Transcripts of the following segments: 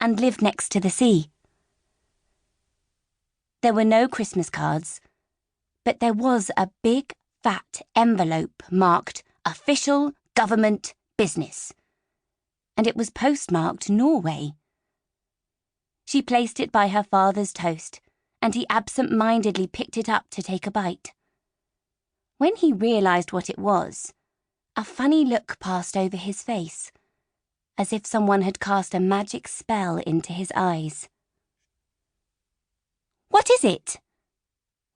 and lived next to the sea. There were no Christmas cards, but there was a big, fat envelope marked Official Government Business, and it was postmarked Norway. She placed it by her father's toast, and he absent-mindedly picked it up to take a bite. When he realised what it was, a funny look passed over his face, as if someone had cast a magic spell into his eyes. "What is it?"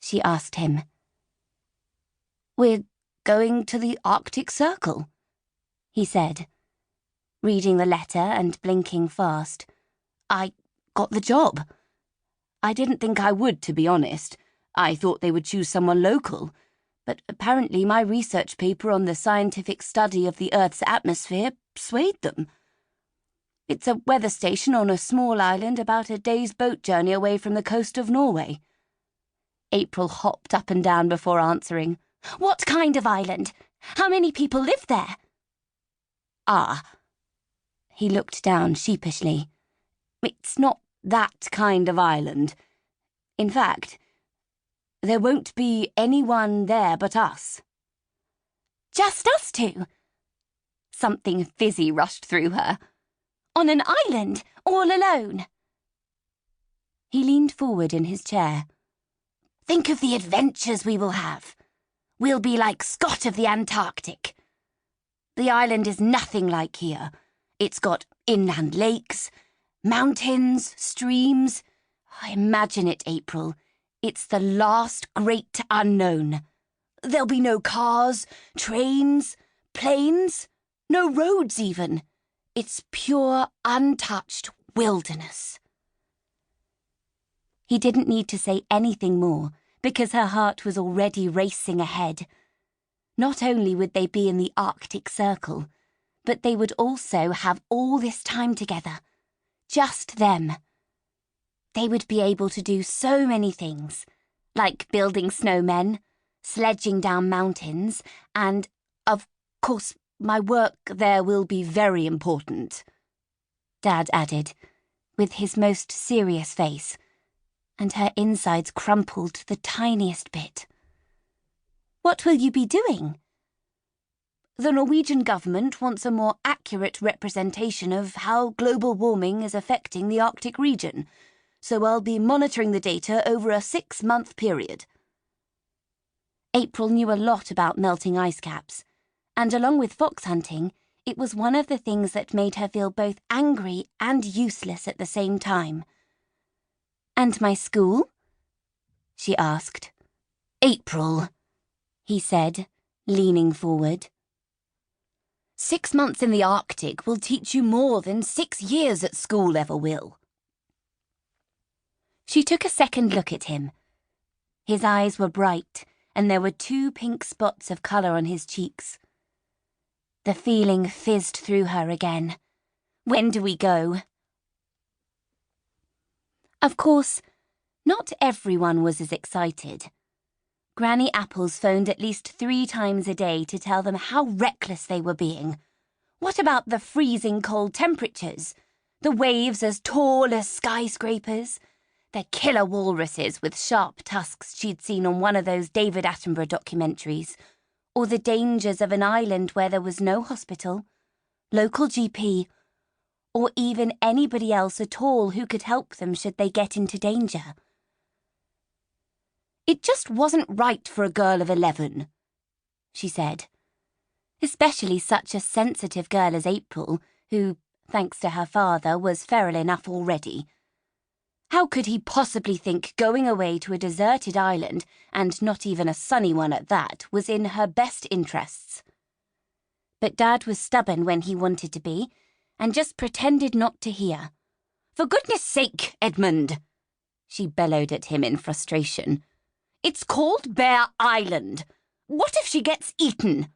she asked him. "We're going to the Arctic Circle," he said, reading the letter and blinking fast. "I got the job. I didn't think I would, to be honest. I thought they would choose someone local, but apparently my research paper on the scientific study of the Earth's atmosphere swayed them. It's a weather station on a small island about a day's boat journey away from the coast of Norway." April hopped up and down before answering. "What kind of island? How many people live there?" "Ah." He looked down sheepishly. "It's not that kind of island. In fact, there won't be anyone there but us." "Just us two?" Something fizzy rushed through her. "On an island, all alone?" He leaned forward in his chair. "Think of the adventures we will have. We'll be like Scott of the Antarctic. The island is nothing like here. It's got inland lakes, mountains, streams. Imagine it, April. It's the last great unknown. There'll be no cars, trains, planes, no roads even. It's pure, untouched wilderness." He didn't need to say anything more, because her heart was already racing ahead. Not only would they be in the Arctic Circle, but they would also have all this time together. Just them. They would be able to do so many things, like building snowmen, sledging down mountains, and, of course, my work there will be very important, Dad added, with his most serious face, and her insides crumpled the tiniest bit. "What will you be doing?" "The Norwegian government wants a more accurate representation of how global warming is affecting the Arctic region, so I'll be monitoring the data over a 6-month period." April knew a lot about melting ice caps, and along with fox hunting, it was one of the things that made her feel both angry and useless at the same time. "And my school?" she asked. "April," he said, leaning forward. 6 months in the Arctic will teach you more than 6 years at school ever will." She took a second look at him. His eyes were bright, and there were 2 pink spots of colour on his cheeks. The feeling fizzed through her again. "When do we go?" Of course, not everyone was as excited. Granny Apples phoned at least 3 times a day to tell them how reckless they were being. What about the freezing cold temperatures? The waves as tall as skyscrapers? The killer walruses with sharp tusks she'd seen on one of those David Attenborough documentaries? Or the dangers of an island where there was no hospital, local GP, or even anybody else at all who could help them should they get into danger? "It just wasn't right for a girl of 11, she said. Especially such a sensitive girl as April, who, thanks to her father, was feral enough already. How could he possibly think going away to a deserted island, and not even a sunny one at that, was in her best interests? But Dad was stubborn when he wanted to be, and just pretended not to hear. "For goodness sake, Edmund!" she bellowed at him in frustration. "It's called Bear Island. What if she gets eaten?"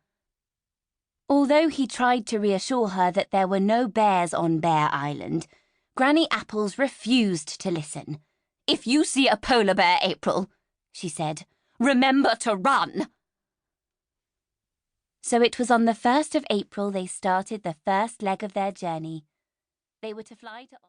Although he tried to reassure her that there were no bears on Bear Island, Granny Apples refused to listen. "If you see a polar bear, April," she said, "remember to run." So it was on the 1st of April they started the first leg of their journey. They were to fly to